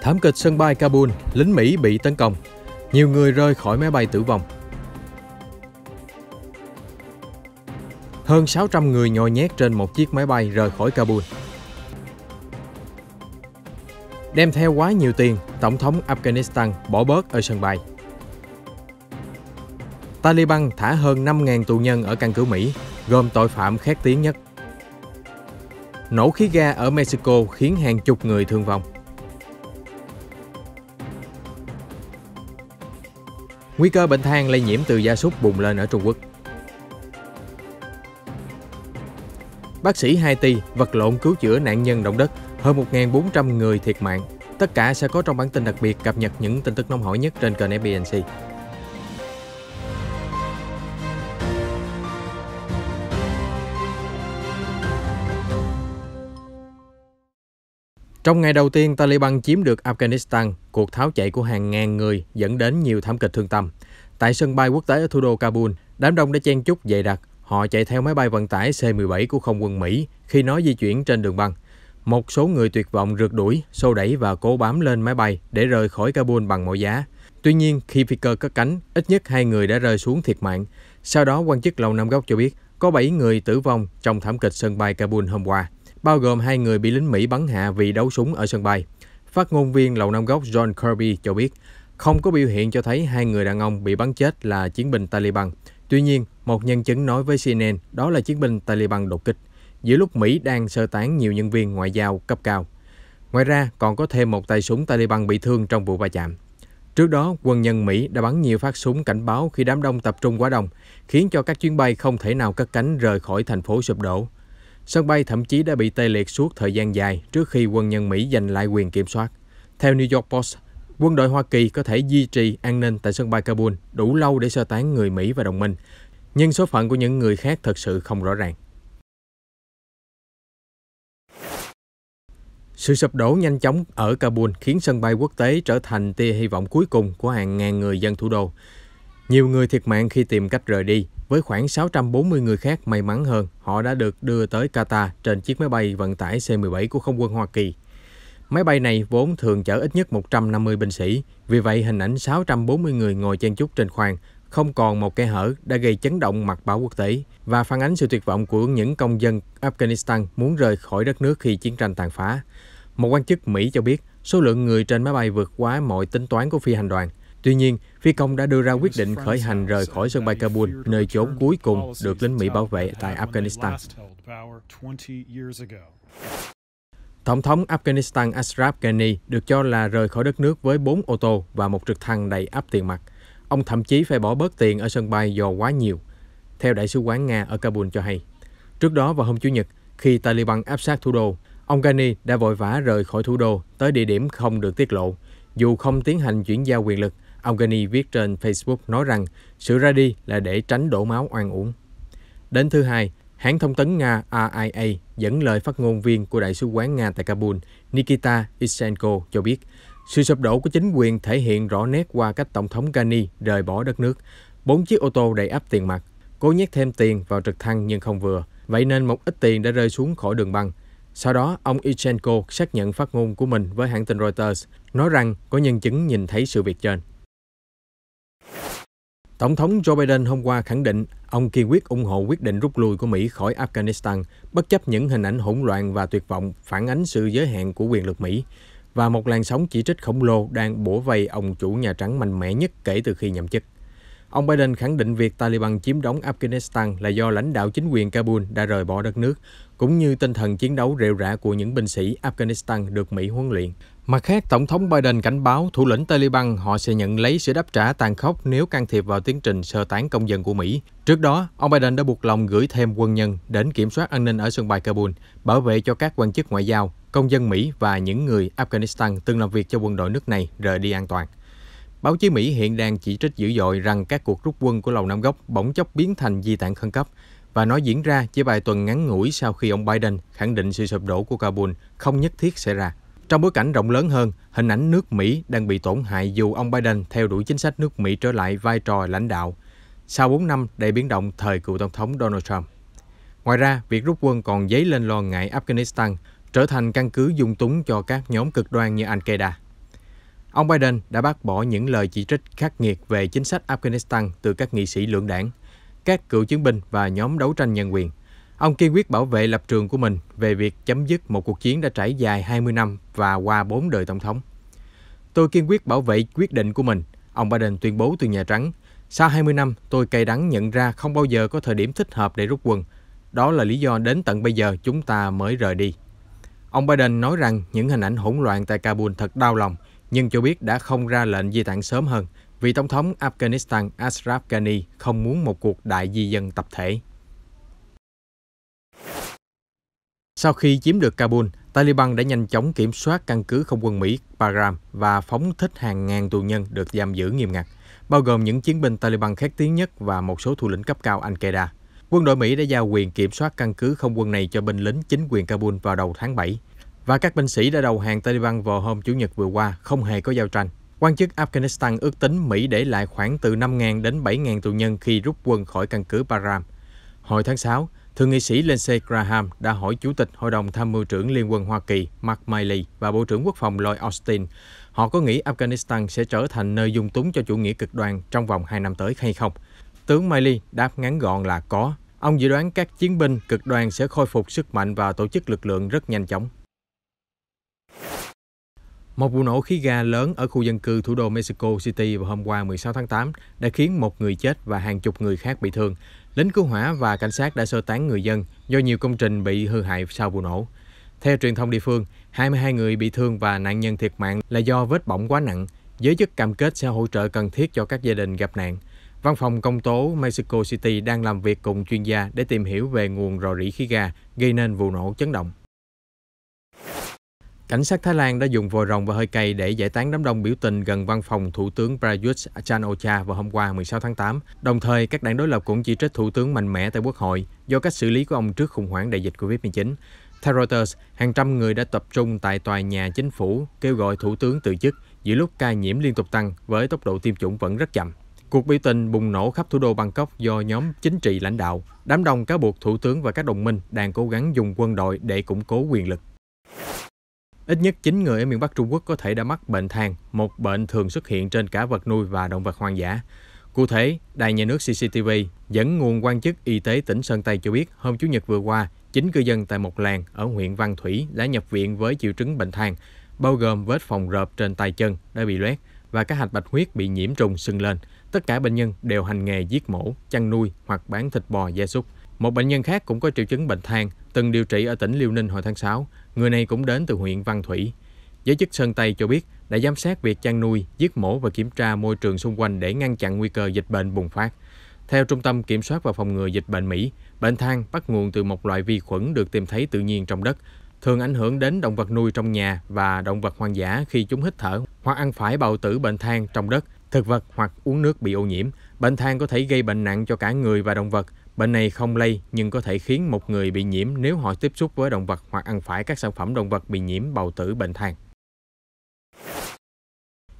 Thảm kịch sân bay Kabul, lính Mỹ bị tấn công. Nhiều người rơi khỏi máy bay tử vong. Hơn 600 người nhồi nhét trên một chiếc máy bay rời khỏi Kabul. Đem theo quá nhiều tiền, Tổng thống Afghanistan bỏ bớt ở sân bay. Taliban thả hơn 5.000 tù nhân ở căn cứ Mỹ, gồm tội phạm khét tiếng nhất. Nổ khí ga ở Mexico khiến hàng chục người thương vong. Nguy cơ bệnh than lây nhiễm từ gia súc bùng lên ở Trung Quốc. Bác sĩ Haiti vật lộn cứu chữa nạn nhân động đất, hơn 1.400 người thiệt mạng. Tất cả sẽ có trong bản tin đặc biệt cập nhật những tin tức nóng hổi nhất trên kênh FBNC. Trong ngày đầu tiên Taliban chiếm được Afghanistan, cuộc tháo chạy của hàng ngàn người dẫn đến nhiều thảm kịch thương tâm. Tại sân bay quốc tế ở thủ đô Kabul, đám đông đã chen chúc dày đặc. Họ chạy theo máy bay vận tải C-17 của không quân Mỹ khi nó di chuyển trên đường băng. Một số người tuyệt vọng rượt đuổi, xô đẩy và cố bám lên máy bay để rời khỏi Kabul bằng mọi giá. Tuy nhiên, khi phi cơ cất cánh, ít nhất 2 người đã rơi xuống thiệt mạng. Sau đó, quan chức Lầu Năm Góc cho biết có 7 người tử vong trong thảm kịch sân bay Kabul hôm qua, bao gồm 2 người bị lính Mỹ bắn hạ vì đấu súng ở sân bay. Phát ngôn viên Lầu Năm Góc John Kirby cho biết không có biểu hiện cho thấy 2 người đàn ông bị bắn chết là chiến binh Taliban. Tuy nhiên, một nhân chứng nói với CNN đó là chiến binh Taliban đột kích, giữa lúc Mỹ đang sơ tán nhiều nhân viên ngoại giao cấp cao. Ngoài ra, còn có thêm một tay súng Taliban bị thương trong vụ va chạm. Trước đó, quân nhân Mỹ đã bắn nhiều phát súng cảnh báo khi đám đông tập trung quá đông, khiến cho các chuyến bay không thể nào cất cánh rời khỏi thành phố sụp đổ. Sân bay thậm chí đã bị tê liệt suốt thời gian dài trước khi quân nhân Mỹ giành lại quyền kiểm soát. Theo New York Post, quân đội Hoa Kỳ có thể duy trì an ninh tại sân bay Kabul đủ lâu để sơ tán người Mỹ và đồng minh, nhưng số phận của những người khác thật sự không rõ ràng. Sự sụp đổ nhanh chóng ở Kabul khiến sân bay quốc tế trở thành tia hy vọng cuối cùng của hàng ngàn người dân thủ đô. Nhiều người thiệt mạng khi tìm cách rời đi, với khoảng 640 người khác may mắn hơn, họ đã được đưa tới Qatar trên chiếc máy bay vận tải C-17 của không quân Hoa Kỳ. Máy bay này vốn thường chở ít nhất 150 binh sĩ, vì vậy hình ảnh 640 người ngồi chen chúc trên khoang, không còn một kẽ hở đã gây chấn động mặt báo quốc tế và phản ánh sự tuyệt vọng của những công dân Afghanistan muốn rời khỏi đất nước khi chiến tranh tàn phá. Một quan chức Mỹ cho biết số lượng người trên máy bay vượt quá mọi tính toán của phi hành đoàn. Tuy nhiên, phi công đã đưa ra quyết định khởi hành rời khỏi sân bay Kabul, nơi chốn cuối cùng được lính Mỹ bảo vệ tại Afghanistan. Tổng thống Afghanistan Ashraf Ghani được cho là rời khỏi đất nước với 4 ô tô và một trực thăng đầy ắp tiền mặt. Ông thậm chí phải bỏ bớt tiền ở sân bay do quá nhiều, theo Đại sứ quán Nga ở Kabul cho hay. Trước đó vào hôm Chủ nhật, khi Taliban áp sát thủ đô, ông Ghani đã vội vã rời khỏi thủ đô tới địa điểm không được tiết lộ. Dù không tiến hành chuyển giao quyền lực, ông Ghani viết trên Facebook nói rằng sự ra đi là để tránh đổ máu oan uổng. Đến thứ Hai, hãng thông tấn Nga RIA dẫn lời phát ngôn viên của Đại sứ quán Nga tại Kabul, Nikita Ischenko cho biết, sự sụp đổ của chính quyền thể hiện rõ nét qua cách Tổng thống Ghani rời bỏ đất nước. 4 chiếc ô tô đầy ắp tiền mặt, cố nhét thêm tiền vào trực thăng nhưng không vừa, vậy nên một ít tiền đã rơi xuống khỏi đường băng. Sau đó, ông Ischenko xác nhận phát ngôn của mình với hãng tin Reuters, nói rằng có nhân chứng nhìn thấy sự việc trên. Tổng thống Joe Biden hôm qua khẳng định ông kiên quyết ủng hộ quyết định rút lui của Mỹ khỏi Afghanistan, bất chấp những hình ảnh hỗn loạn và tuyệt vọng phản ánh sự giới hạn của quyền lực Mỹ, và một làn sóng chỉ trích khổng lồ đang bủa vây ông chủ Nhà Trắng mạnh mẽ nhất kể từ khi nhậm chức. Ông Biden khẳng định việc Taliban chiếm đóng Afghanistan là do lãnh đạo chính quyền Kabul đã rời bỏ đất nước, cũng như tinh thần chiến đấu rệu rã của những binh sĩ Afghanistan được Mỹ huấn luyện. Mặt khác, Tổng thống Biden cảnh báo thủ lĩnh Taliban họ sẽ nhận lấy sự đáp trả tàn khốc nếu can thiệp vào tiến trình sơ tán công dân của Mỹ. Trước đó, ông Biden đã buộc lòng gửi thêm quân nhân đến kiểm soát an ninh ở sân bay Kabul, bảo vệ cho các quan chức ngoại giao, công dân Mỹ và những người Afghanistan từng làm việc cho quân đội nước này rời đi an toàn. Báo chí Mỹ hiện đang chỉ trích dữ dội rằng các cuộc rút quân của Lầu Năm Góc bỗng chốc biến thành di tản khẩn cấp, và nó diễn ra chỉ vài tuần ngắn ngủi sau khi ông Biden khẳng định sự sụp đổ của Kabul không nhất thiết xảy ra. Trong bối cảnh rộng lớn hơn, hình ảnh nước Mỹ đang bị tổn hại dù ông Biden theo đuổi chính sách nước Mỹ trở lại vai trò lãnh đạo sau 4 năm đầy biến động thời cựu Tổng thống Donald Trump. Ngoài ra, việc rút quân còn dấy lên lo ngại Afghanistan trở thành căn cứ dung túng cho các nhóm cực đoan như Al-Qaeda. Ông Biden đã bác bỏ những lời chỉ trích khắc nghiệt về chính sách Afghanistan từ các nghị sĩ lưỡng đảng, các cựu chiến binh và nhóm đấu tranh nhân quyền. Ông kiên quyết bảo vệ lập trường của mình về việc chấm dứt một cuộc chiến đã trải dài 20 năm và qua 4 đời tổng thống. Tôi kiên quyết bảo vệ quyết định của mình, ông Biden tuyên bố từ Nhà Trắng. Sau 20 năm, tôi cay đắng nhận ra không bao giờ có thời điểm thích hợp để rút quân. Đó là lý do đến tận bây giờ chúng ta mới rời đi. Ông Biden nói rằng những hình ảnh hỗn loạn tại Kabul thật đau lòng, nhưng cho biết đã không ra lệnh di tản sớm hơn vì Tổng thống Afghanistan Ashraf Ghani không muốn một cuộc đại di dân tập thể. Sau khi chiếm được Kabul, Taliban đã nhanh chóng kiểm soát căn cứ không quân Mỹ Bagram và phóng thích hàng ngàn tù nhân được giam giữ nghiêm ngặt, bao gồm những chiến binh Taliban khét tiếng nhất và một số thủ lĩnh cấp cao Al-Qaeda. Quân đội Mỹ đã giao quyền kiểm soát căn cứ không quân này cho binh lính chính quyền Kabul vào đầu tháng 7, và các binh sĩ đã đầu hàng Taliban vào hôm Chủ nhật vừa qua, không hề có giao tranh. Quan chức Afghanistan ước tính Mỹ để lại khoảng từ 5.000 đến 7.000 tù nhân khi rút quân khỏi căn cứ Bagram. Hồi tháng 6, Thượng nghị sĩ Lindsey Graham đã hỏi Chủ tịch Hội đồng Tham mưu trưởng Liên quân Hoa Kỳ Mark Milley và Bộ trưởng Quốc phòng Lloyd Austin, họ có nghĩ Afghanistan sẽ trở thành nơi dung túng cho chủ nghĩa cực đoan trong vòng 2 năm tới hay không? Tướng Milley đáp ngắn gọn là có. Ông dự đoán các chiến binh cực đoan sẽ khôi phục sức mạnh và tổ chức lực lượng rất nhanh chóng. Một vụ nổ khí ga lớn ở khu dân cư thủ đô Mexico City vào hôm qua 16 tháng 8 đã khiến một người chết và hàng chục người khác bị thương. Lính cứu hỏa và cảnh sát đã sơ tán người dân do nhiều công trình bị hư hại sau vụ nổ. Theo truyền thông địa phương, 22 người bị thương và nạn nhân thiệt mạng là do vết bỏng quá nặng. Giới chức cam kết sẽ hỗ trợ cần thiết cho các gia đình gặp nạn. Văn phòng công tố Mexico City đang làm việc cùng chuyên gia để tìm hiểu về nguồn rò rỉ khí ga gây nên vụ nổ chấn động. Cảnh sát Thái Lan đã dùng vòi rồng và hơi cay để giải tán đám đông biểu tình gần văn phòng Thủ tướng Prayut Chan-o-cha vào hôm qua 16 tháng 8. Đồng thời, các đảng đối lập cũng chỉ trích Thủ tướng mạnh mẽ tại Quốc hội do cách xử lý của ông trước khủng hoảng đại dịch Covid-19. Theo Reuters, hàng trăm người đã tập trung tại tòa nhà chính phủ kêu gọi Thủ tướng từ chức giữa lúc ca nhiễm liên tục tăng với tốc độ tiêm chủng vẫn rất chậm. Cuộc biểu tình bùng nổ khắp thủ đô Bangkok do nhóm chính trị lãnh đạo. Đám đông cáo buộc Thủ tướng và các đồng minh đang cố gắng dùng quân đội để củng cố quyền lực. Ít nhất 9 người ở miền Bắc Trung Quốc có thể đã mắc bệnh than, một bệnh thường xuất hiện trên cả vật nuôi và động vật hoang dã. Cụ thể, đài nhà nước CCTV dẫn nguồn quan chức y tế tỉnh Sơn Tây cho biết hôm Chủ nhật vừa qua, 9 cư dân tại một làng ở huyện Văn Thủy đã nhập viện với triệu chứng bệnh than, bao gồm vết phồng rộp trên tay chân đã bị loét và các hạch bạch huyết bị nhiễm trùng sưng lên. Tất cả bệnh nhân đều hành nghề giết mổ, chăn nuôi hoặc bán thịt bò gia súc. Một bệnh nhân khác cũng có triệu chứng bệnh than, từng điều trị ở tỉnh Liêu Ninh hồi tháng 6. Người này cũng đến từ huyện Văn Thủy. Giới chức Sơn Tây cho biết đã giám sát việc chăn nuôi, giết mổ và kiểm tra môi trường xung quanh để ngăn chặn nguy cơ dịch bệnh bùng phát. Theo Trung tâm Kiểm soát và Phòng ngừa Dịch bệnh Mỹ, bệnh than bắt nguồn từ một loại vi khuẩn được tìm thấy tự nhiên trong đất, thường ảnh hưởng đến động vật nuôi trong nhà và động vật hoang dã khi chúng hít thở hoặc ăn phải bào tử bệnh than trong đất, thực vật hoặc uống nước bị ô nhiễm. Bệnh than có thể gây bệnh nặng cho cả người và động vật. Bệnh này không lây nhưng có thể khiến một người bị nhiễm nếu họ tiếp xúc với động vật hoặc ăn phải các sản phẩm động vật bị nhiễm bào tử bệnh than.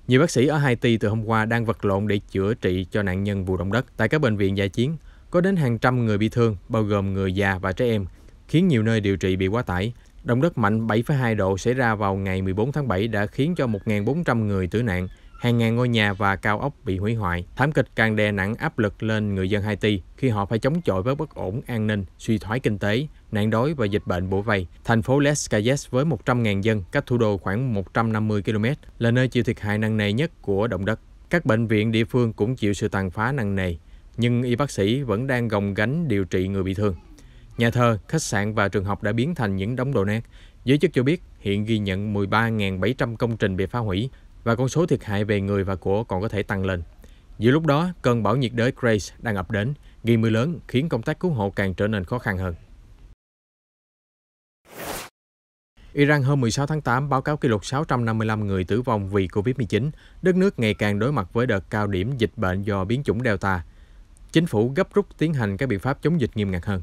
Nhiều bác sĩ ở Haiti từ hôm qua đang vật lộn để chữa trị cho nạn nhân vụ động đất tại các bệnh viện dã chiến. Có đến hàng trăm người bị thương, bao gồm người già và trẻ em, khiến nhiều nơi điều trị bị quá tải. Động đất mạnh 7,2 độ xảy ra vào ngày 14 tháng 7 đã khiến cho 1.400 người tử nạn, hàng ngàn ngôi nhà và cao ốc bị hủy hoại. Thảm kịch càng đè nặng áp lực lên người dân Haiti khi họ phải chống chọi với bất ổn an ninh, suy thoái kinh tế, nạn đói và dịch bệnh bủa vây. Thành phố Les Cayes với 100.000 dân, cách thủ đô khoảng 150 km, là nơi chịu thiệt hại nặng nề nhất của động đất. Các bệnh viện địa phương cũng chịu sự tàn phá nặng nề, nhưng y bác sĩ vẫn đang gồng gánh điều trị người bị thương. Nhà thờ, khách sạn và trường học đã biến thành những đống đổ nát. Giới chức cho biết hiện ghi nhận 13.700 công trình bị phá hủy và con số thiệt hại về người và của còn có thể tăng lên. Giữa lúc đó, cơn bão nhiệt đới Grace đang ập đến, gây mưa lớn khiến công tác cứu hộ càng trở nên khó khăn hơn. Iran hôm 16 tháng 8 báo cáo kỷ lục 655 người tử vong vì Covid-19. Đất nước ngày càng đối mặt với đợt cao điểm dịch bệnh do biến chủng Delta. Chính phủ gấp rút tiến hành các biện pháp chống dịch nghiêm ngặt hơn.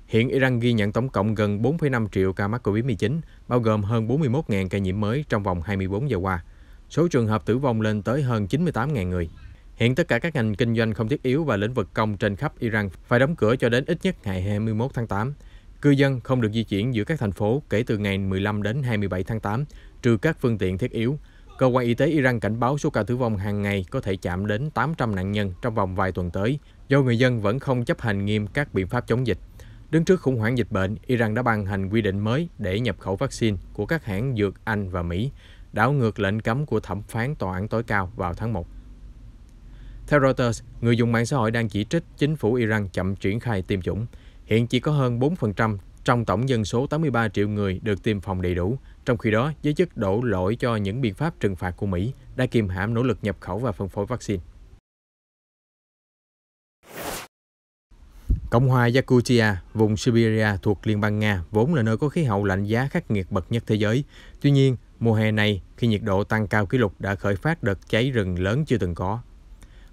Hiện Iran ghi nhận tổng cộng gần 4,5 triệu ca mắc Covid-19, bao gồm hơn 41.000 ca nhiễm mới trong vòng 24 giờ qua. Số trường hợp tử vong lên tới hơn 98.000 người. Hiện tất cả các ngành kinh doanh không thiết yếu và lĩnh vực công trên khắp Iran phải đóng cửa cho đến ít nhất ngày 21 tháng 8. Cư dân không được di chuyển giữa các thành phố kể từ ngày 15 đến 27 tháng 8, trừ các phương tiện thiết yếu. Cơ quan y tế Iran cảnh báo số ca tử vong hàng ngày có thể chạm đến 800 nạn nhân trong vòng vài tuần tới, do người dân vẫn không chấp hành nghiêm các biện pháp chống dịch. Đứng trước khủng hoảng dịch bệnh, Iran đã ban hành quy định mới để nhập khẩu vaccine của các hãng dược Anh và Mỹ, đảo ngược lệnh cấm của thẩm phán tòa án tối cao vào tháng 1. Theo Reuters, người dùng mạng xã hội đang chỉ trích chính phủ Iran chậm triển khai tiêm chủng. Hiện chỉ có hơn 4% trong tổng dân số 83 triệu người được tiêm phòng đầy đủ. Trong khi đó, giới chức đổ lỗi cho những biện pháp trừng phạt của Mỹ đã kiềm hãm nỗ lực nhập khẩu và phân phối vaccine. Cộng hòa Yakutia, vùng Siberia thuộc Liên bang Nga, vốn là nơi có khí hậu lạnh giá khắc nghiệt bậc nhất thế giới. Tuy nhiên, mùa hè này, khi nhiệt độ tăng cao kỷ lục đã khởi phát đợt cháy rừng lớn chưa từng có.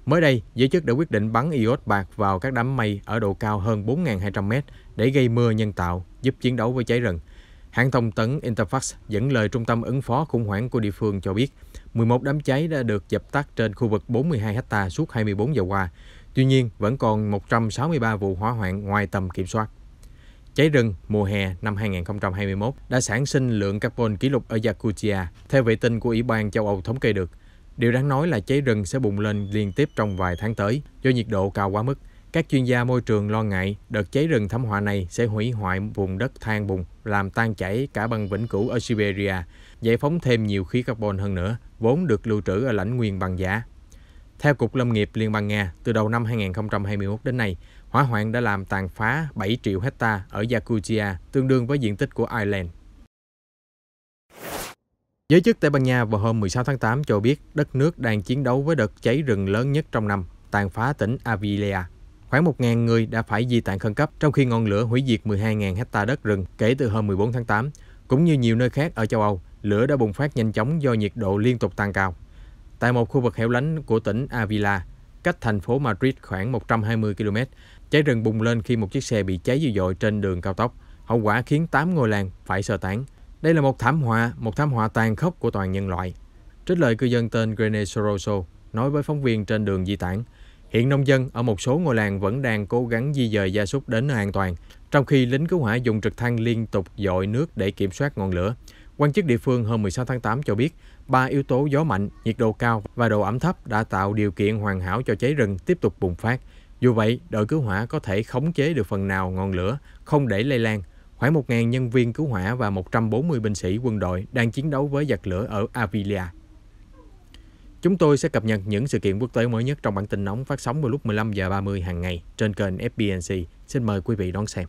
Mới đây, giới chức đã quyết định bắn iốt bạc vào các đám mây ở độ cao hơn 4.200 m để gây mưa nhân tạo, giúp chiến đấu với cháy rừng. Hãng thông tấn Interfax dẫn lời Trung tâm ứng phó khủng hoảng của địa phương cho biết, 11 đám cháy đã được dập tắt trên khu vực 42 ha suốt 24 giờ qua. Tuy nhiên, vẫn còn 163 vụ hỏa hoạn ngoài tầm kiểm soát. Cháy rừng mùa hè năm 2021 đã sản sinh lượng carbon kỷ lục ở Yakutia, theo vệ tinh của Ủy ban châu Âu thống kê được. Điều đáng nói là cháy rừng sẽ bùng lên liên tiếp trong vài tháng tới do nhiệt độ cao quá mức. Các chuyên gia môi trường lo ngại đợt cháy rừng thảm họa này sẽ hủy hoại vùng đất than bùn, làm tan chảy cả băng vĩnh cửu ở Siberia, giải phóng thêm nhiều khí carbon hơn nữa, vốn được lưu trữ ở lãnh nguyên băng giá. Theo Cục Lâm nghiệp Liên bang Nga, từ đầu năm 2021 đến nay, hỏa hoạn đã làm tàn phá 7 triệu hecta ở Yakutia, tương đương với diện tích của Ireland. Giới chức Tây Ban Nha vào hôm 16 tháng 8 cho biết đất nước đang chiến đấu với đợt cháy rừng lớn nhất trong năm, tàn phá tỉnh Avila. Khoảng 1.000 người đã phải di tản khẩn cấp, trong khi ngọn lửa hủy diệt 12.000 hecta đất rừng kể từ hôm 14 tháng 8. Cũng như nhiều nơi khác ở châu Âu, lửa đã bùng phát nhanh chóng do nhiệt độ liên tục tăng cao. Tại một khu vực hẻo lánh của tỉnh Avila, cách thành phố Madrid khoảng 120 km, cháy rừng bùng lên khi một chiếc xe bị cháy dữ dội trên đường cao tốc. Hậu quả khiến 8 ngôi làng phải sơ tán. Đây là một thảm họa tàn khốc của toàn nhân loại. Trích lời cư dân tên Rene Soroso nói với phóng viên trên đường di tản, hiện nông dân ở một số ngôi làng vẫn đang cố gắng di dời gia súc đến nơi an toàn, trong khi lính cứu hỏa dùng trực thăng liên tục dội nước để kiểm soát ngọn lửa. Quan chức địa phương hôm 16 tháng 8 cho biết, 3 yếu tố gió mạnh, nhiệt độ cao và độ ẩm thấp đã tạo điều kiện hoàn hảo cho cháy rừng tiếp tục bùng phát. Dù vậy, đội cứu hỏa có thể khống chế được phần nào ngọn lửa, không để lây lan. Khoảng 1.000 nhân viên cứu hỏa và 140 binh sĩ quân đội đang chiến đấu với giặc lửa ở Avila. Chúng tôi sẽ cập nhật những sự kiện quốc tế mới nhất trong bản tin nóng phát sóng vào lúc 15:30 hàng ngày trên kênh FBNC. Xin mời quý vị đón xem.